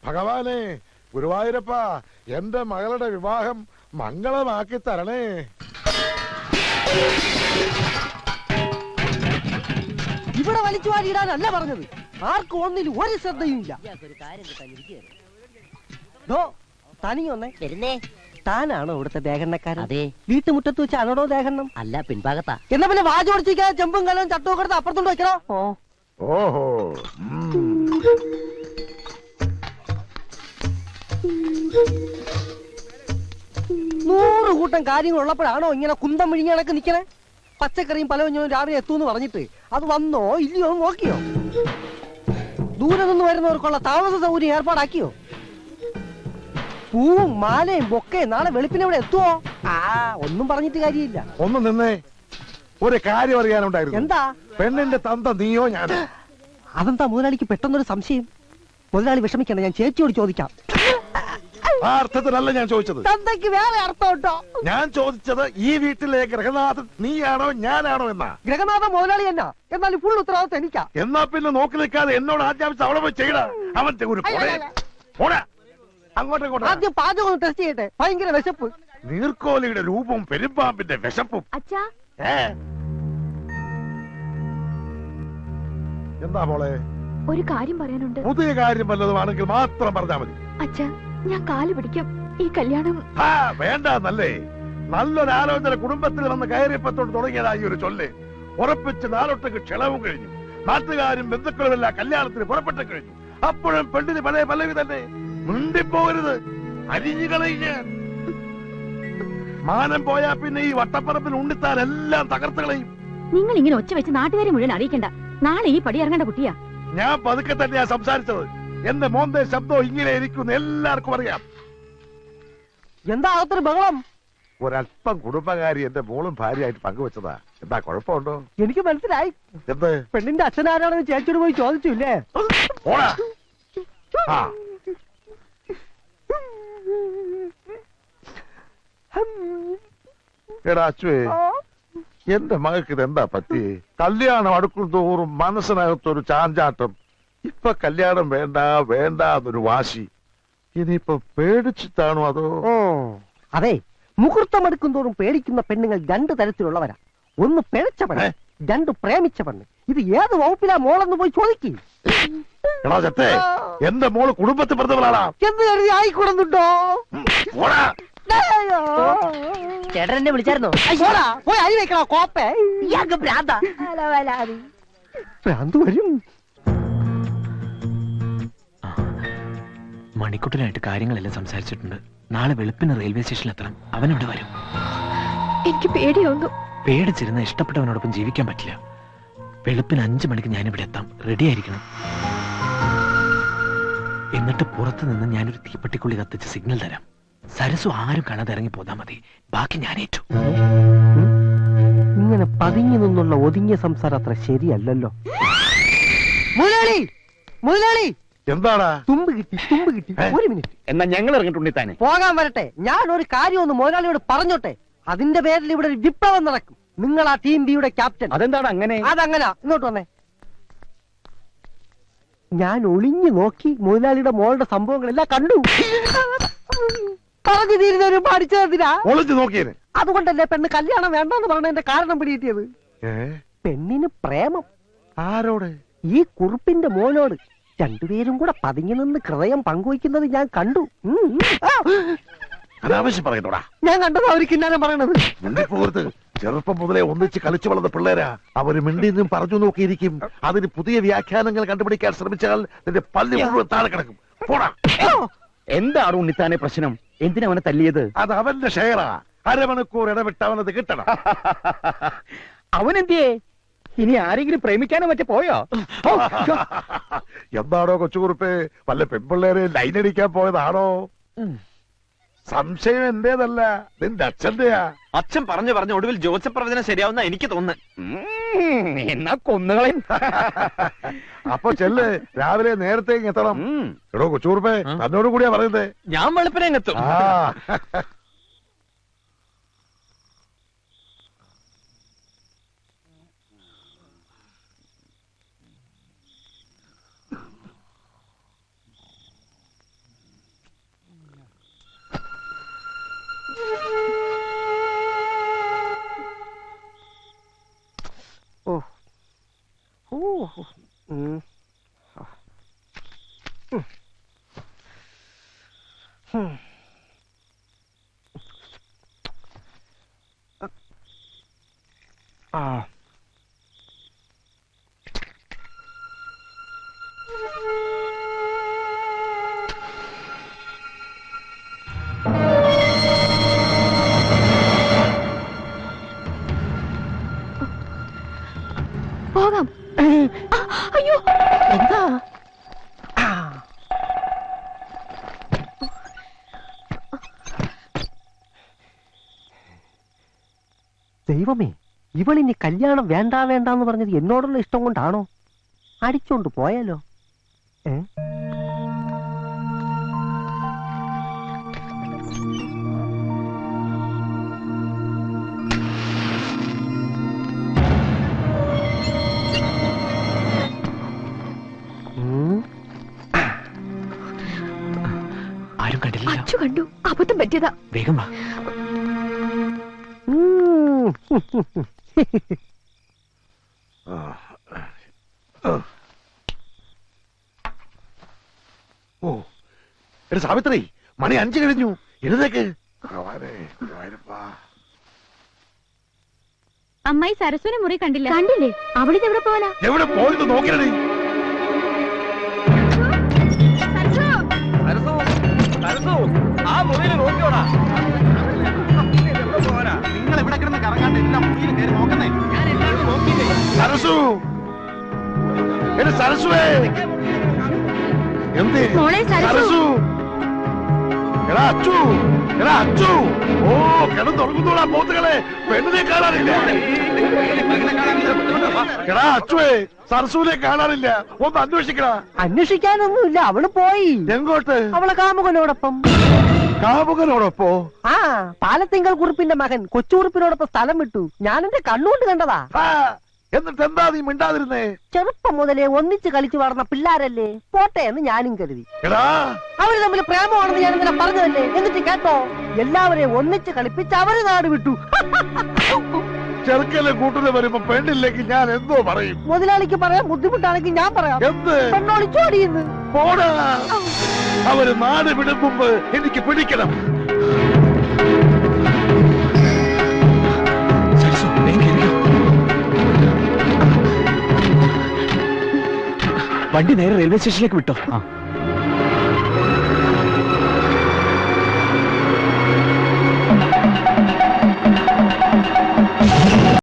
ഭഗവാനെ, ഗുരുവായൂരപ്പ, എന്റെ മകളുടെ വിവാഹം മംഗളമാക്കി തരണേ. ഇവിടെ വലിച്ചു വാരിയിടാനല്ല പറഞ്ഞത്. ആർക്കും ഒന്നിലും ഒരു ശ്രദ്ധയും ഇല്ല. തനിയൊന്നേ വരുന്നേ. താനാണോ ഇവിടുത്തെ ദേഹണ്ണക്കാരൻ? അതെ. വീട്ടുമുറ്റത്ത് വെച്ചാണോ ദേഹണ്ണം? അല്ല, പിൻഭാഗത്താ. എന്നാ പിന്നെ വാചോടിച്ചിരിക്കാതെ ചെമ്പും കലവും ചട്ടവും കൊടുത്ത് അപ്പുറത്തോണ്ട് വെക്കണോ? ഓഹോ. 100 കൂട്ടം കാര്യങ്ങൾ ഉള്ളപ്പോഴാണോ ഇങ്ങനെ കുന്തം വിഴിഞ്ഞ കണക്ക് നിക്കണേ? പച്ചക്കറിയും പലവഞ്ഞവും രാവിലെ എത്തൂന്ന് പറഞ്ഞിട്ട് അത് വന്നോ ഇല്ലയോ നോക്കിയോ? ദൂരെ നിന്ന് വരുന്നവർക്കുള്ള താമസ സൗകര്യം ഏർപ്പാടാക്കിയോ? പൂവും മാലയും ബൊക്കയും നാളെ വെളുപ്പിനെ ഇവിടെ എത്തുവോ? ഒന്നും പറഞ്ഞിട്ട് കാര്യമില്ല. ഒന്ന് നിന്നേ, ഒരു കാര്യം അറിയാനുണ്ടായിരുന്നു. എന്താ? പെണ്ണിന്റെ തന്ത നീയോ ഞാനോ? അതെന്താ മുതലാളിക്ക് പെട്ടെന്നൊരു സംശയം? മുതലാളി വിഷമിക്കണ്ട, ഞാൻ ചേച്ചിയോട് ചോദിക്കാം. ആ അർത്ഥത്തിലല്ല ഞാൻ ചോദിച്ചത്. തന്തയ്ക്ക് വേറെ അർത്ഥം കേട്ടോ. ഞാൻ ചോദിച്ചത് ഈ വീട്ടിലെ ഗ്രഹനാഥൻ നീയാണോ ഞാനാണോ എന്നാ. ഗ്രഹനാഥൻ മുതലാളി എന്നാ, എന്നാലും ഫുൾ ഉത്തരവാദിത്വം എനിക്കാ. എന്നാ പിന്നെ നോക്കി നിൽക്കാതെ എന്നോട് ആജ്ഞാപിച്ച് അവിടെ പോയി ചെയ്യണ. അവന്റെ ഒരു അങ്ങോട്ടും ആദ്യം പാചകം ടെസ്റ്റ് ചെയ്യട്ടെ. ഭയങ്കര വിശപ്പ്. നീർക്കോലിയുടെ രൂപവും പെരുമ്പാമ്പിന്റെ വിശപ്പും. എന്താ മോളെ? ഒരു കാര്യം പറയാനുണ്ട്. പുതിയ കാര്യം വല്ലതുമാണെങ്കിൽ മാത്രം പറഞ്ഞാൽ മതി. അച്ഛാ, ഞാൻ കാല് പിടിക്കാം. ഈ കല്യാണം വേണ്ടല്ലേ. നല്ലൊരാലോചന കുടുംബത്തിൽ വന്ന് കയറിയപ്പത്തോട് തുടങ്ങിയതായി ഒരു ചൊല്ല്. ഉറപ്പിച്ച് നാളൊട്ടേക്ക് ക്ഷണവും കഴിഞ്ഞു. നാട്ടുകാരും ബന്ധുക്കളും എല്ലാം കല്യാണത്തിന് പുറപ്പെട്ടു കഴിഞ്ഞു. അപ്പോഴും പെണ്ണിന് പല പലവി തന്നെ. മുണ്ടിപ്പോകരുത്, അരിഞ്ഞുകളഞ്ഞ്. മാനം പോയാ പിന്നെ ഈ വട്ടപ്പറപ്പിൽ ഉണ്ണിത്താൻ എല്ലാം തകർത്ത് കളയും. നിങ്ങൾ ഇങ്ങനെ ഒച്ച വെച്ച് നാട്ടുകാരെ മുഴുവൻ അറിയിക്കണ്ട. നാളെ ഈ പടി ഇറങ്ങേണ്ട കുട്ടിയാ. ഞാൻ പതുക്കെ തന്നെയാ സംസാരിച്ചത്. എന്റെ മോന്റെ ശബ്ദം ഇങ്ങനെ ഇരിക്കുന്ന എല്ലാവർക്കും അറിയാം. എന്താ അകത്തൊരു ബഹളം? ഒരല്പം കുടുംബകാരി എന്റെ മോളും ഭാര്യയായിട്ട് പങ്കുവെച്ചതാ. എന്താ കുഴപ്പമുണ്ടോ? എനിക്ക് മനസ്സിലായി. എന്ത്? പെണ്ണിന്റെ അച്ഛനാരാണെന്ന് ചേച്ചിയോട് പോയി ചോദിച്ചില്ലേ? എടാ അച്ചുവേ, എന്റെ മകൾക്ക് ഇതെന്താ പറ്റി? കല്യാണം അടുക്കും തോറും മനസ്സിനകത്തൊരു ചാഞ്ചാട്ടം. ഇപ്പൊ കല്യാണം വേണ്ട വേണ്ട എന്നൊരു വാശി. ഇനിയിപ്പൊ പേടിച്ചിട്ടാണോ അതോ? അതെ, മുഹൂർത്തം എടുക്കും തോറും പേടിക്കുന്ന പെണ്ണുങ്ങൾ 2 തരത്തിലുള്ളവരാ. ഒന്ന് പിഴച്ച പെണ്ണ്, 2 പ്രേമിച്ച പെണ്ണ്. ഇത് ഏത് വകുപ്പിലാ മോളെന്ന് പോയി ചോദിക്കും. എന്റെ മോള് കുടുംബത്തിൽ പറഞ്ഞവളാണ് എന്ന് കരുതി ആയിക്കൂടുന്നുണ്ടോ? ചേട്ടനെ വിളിച്ചായിരുന്നോ? പോയി അരി വെക്കണോ കോപ്പേ? ഭ്രാന്ത് വരും. മണിക്കുട്ടനായിട്ട് കാര്യങ്ങളെല്ലാം സംസാരിച്ചിട്ടുണ്ട്. നാളെ വെളുപ്പിന് റെയിൽവേ സ്റ്റേഷനിൽ എത്തണം. അവനവിടെ വരും. എനിക്ക് പേടിയൊന്നും. പേടിച്ചിരുന്ന ഇഷ്ടപ്പെട്ടവനോടൊപ്പം ജീവിക്കാൻ പറ്റില്ല. വെളുപ്പിന് 5 മണിക്ക് ഞാനിവിടെ എത്താം. റെഡി ആയിരിക്കണം. എന്നിട്ട് പുറത്തു നിന്ന് ഞാനൊരു തീപ്പെട്ടിക്കുള്ളി കത്തിച്ച് സിഗ്നൽ തരാം. സരസു ആരും കാണാതെ ഇറങ്ങി പോതാ മതി. ബാക്കി ഞാനേറ്റു. ഇങ്ങനെ പതുങ്ങി നിന്നുള്ള ഒതുങ്ങിയ സംസാരം അത്ര ശരിയല്ലല്ലോ. മുതലാളി, മുതലാളി, എന്താടാ? തുമ്പ് കിട്ടി, തുമ്പ് കിട്ടി. ഒരു മിനിറ്റ്. എന്നാ ഞങ്ങൾ ഇറങ്ങിട്ടുണ്ണിത്താനെ പോകാൻ വരട്ടെ. ഞാൻ ഒരു കാര്യം ഒന്ന് മുതലാളിയോട് പറഞ്ഞോട്ടെ. അതിന്റെ പേരിൽ ഇവിടെ ഒരു വിപ്ലവം നടക്കും. നിങ്ങൾ ആ ടീം ബിയുടെ ക്യാപ്റ്റൻ. അതെന്താണ് അങ്ങനെ? അതങ്ങനാ. ഇങ്ങോട്ട് വന്നേ. ഞാൻ ഒളിഞ്ഞു നോക്കി മുതലാളിയുടെ മോളുടെ സംഭവങ്ങളെല്ലാം കണ്ടു. പറഞ്ഞു തീരുന്നവരും പഠിച്ചതിനാ ഒളിഞ്ഞു നോക്കിയത്. അതുകൊണ്ടല്ലേ പെണ്ണ് കല്യാണം വേണ്ടെന്ന് പറഞ്ഞതിന്റെ കാരണം പിടികിട്ടിയത്. പെണ്ണിന് പ്രേമം. ആരോട്? ഈ കുറുപ്പിന്റെ മോനോട്. 2 പേരും കൂടെ പതുങ്ങി നിന്ന് ഹൃദയം പങ്കുവയ്ക്കുന്നത് ഞാൻ കണ്ടു. അനാവശ്യം പറയത്തോടാ. ഞാൻ കണ്ടത് അവർക്ക് ഇന്നാലും പറയണത്. മിണ്ടിപ്പോകരുത്. ചെറുപ്പം മുതലേ ഒന്നിച്ച് കളിച്ചു വളർന്ന പിള്ളേരാ. അവര് മിണ്ടിന്നും പറഞ്ഞു നോക്കിയിരിക്കും. അതിന് പുതിയ വ്യാഖ്യാനങ്ങൾ കണ്ടുപിടിക്കാൻ ശ്രമിച്ചാൽ നിന്റെ പല്ലി മുഴുവൻ താഴെ കിടക്കും. പോടാ. എന്താണ് ഉണ്ണിത്താനെ പ്രശ്നം? എന്തിനാ അവനെ തല്ലിയത്? അത് അവന്റെ ഷെയറാ. അരമണിക്കൂർ ഇടവിട്ട് അവനത് കിട്ടണം. അവനെന്തിയേ? ഇനി ആരെങ്കിലും പ്രേമിക്കാനോ മറ്റേ പോയോ? എന്താണോ കൊച്ചുകുറുപ്പേ, വല്ല പെൺപിള്ളേരെ ലൈനടിക്കാൻ പോയതാണോ? സംശയം എന്റേതല്ല, നിന്റെ അച്ഛന്റെയാ. അച്ഛൻ പറഞ്ഞ ഒടുവിൽ ജോസഫ് പ്രവചനം ശരിയാവുന്ന എനിക്ക് തോന്നുന്നു. എന്നാ കൊന്നുകളയും. അപ്പൊ ചെല്ല്, രാവിലെ നേരത്തെ എത്തണം. എടോ കൊച്ചുകുറുപ്പേ, തന്നോട് കൂടിയാ പറയുന്നേ. ഞാൻ വെളുപ്പിനെ എത്തും. പോകാം. അയ്യോ, എന്താ ദൈവമേ, ഇവളിനി കല്യാണം വേണ്ട വേണ്ടാന്ന് പറഞ്ഞത് എന്നോടുള്ള ഇഷ്ടം കൊണ്ടാണോ? അടിച്ചോണ്ട് പോയാലോ? ഏ? ആരും കണ്ടില്ല. അച്ചു കണ്ടു, അബദ്ധം പറ്റിയതാ. വേഗം വാ. ഓ, എടി സാവിത്രി, മണി 5 കഴിഞ്ഞു. എഴുതേക്ക്. ഭഗവാനേ, ഗുരുവായൂരപ്പാ. അമ്മായി സരസ്വനെ മുറി കണ്ടില്ല. കണ്ടില്ലേ? അവളിത് എവിടെ പോവാനാ? എവിടെ പോയത് നോക്കിയടി. നിങ്ങൾ ഇവിടെ കിടന്ന് കറങ്ങാണ്ട് എല്ലാം മുറിയിൽ കയറി നോക്കുന്നേ. ഞാൻ എല്ലാവരും നോക്കിയില്ലേ? സരസു, എടി സരസുവേ, എന്ത്? മോളെ സരസു. സരസു, എടാ അച്ചു, എടാ അച്ചു. ഓ, കിടന്നുറങ്ങുന്നോടാ പോത്തുകളെ, പെണ്ണിനെ കാണാനില്ല. എടാ അച്ചുവേ, സരസുവിനെ കാണാനില്ല. ഒന്ന് അന്വേഷിക്കടാ. അന്വേഷിക്കാനൊന്നുമില്ല, അവള് പോയി. എങ്ങോട്ട്? അവളെ കാമുകനോടൊപ്പം. കാമുകനോടൊപ്പോ? ആ, പാലത്തിങ്കൽ കുറുപ്പിന്റെ മകൻ കൊച്ചുകുറുപ്പിനോടൊപ്പം സ്ഥലം വിട്ടു. ഞാൻ എന്റെ കണ്ണുകൊണ്ട് കണ്ടതാ. ആ, എന്നിട്ട് എന്താ നീ മിണ്ടാതിരുന്നേ? ചെറുപ്പം മുതലേ ഒന്നിച്ച് കളിച്ചു വളർന്ന പിള്ളാരല്ലേ, പോട്ടെ എന്ന് ഞാനും കരുതി. എടാ, അവര് തമ്മിൽ പ്രേമമാണെന്ന് ഞാൻ ഇന്നലെ പറഞ്ഞതല്ലേ. എന്നിട്ട് കേട്ടോ, എല്ലാവരെയും ഒന്നിച്ച് കളിപ്പിച്ച് അവര് നാട് വിട്ടു. ചെറുക്കലെ കൂട്ടിന് വരുമ്പോ പെണ്ണില്ലെങ്കിൽ ഞാൻ എന്തോ പറയും? മുതലാളിക്ക് പറയാൻ ബുദ്ധിമുട്ടാണെങ്കിൽ ഞാൻ പറയാം. എന്ത്? പെണ്ണോളിച്ചോടിയെന്ന്. പോടാ. അവര് നാട് വിടും മുമ്പ് എനിക്ക് പിടിക്കണം. സരസു, വേഗം കേറിക്കോ. വണ്ടി നേരെ റെയിൽവേ സ്റ്റേഷനിലേക്ക് വിട്ടോ.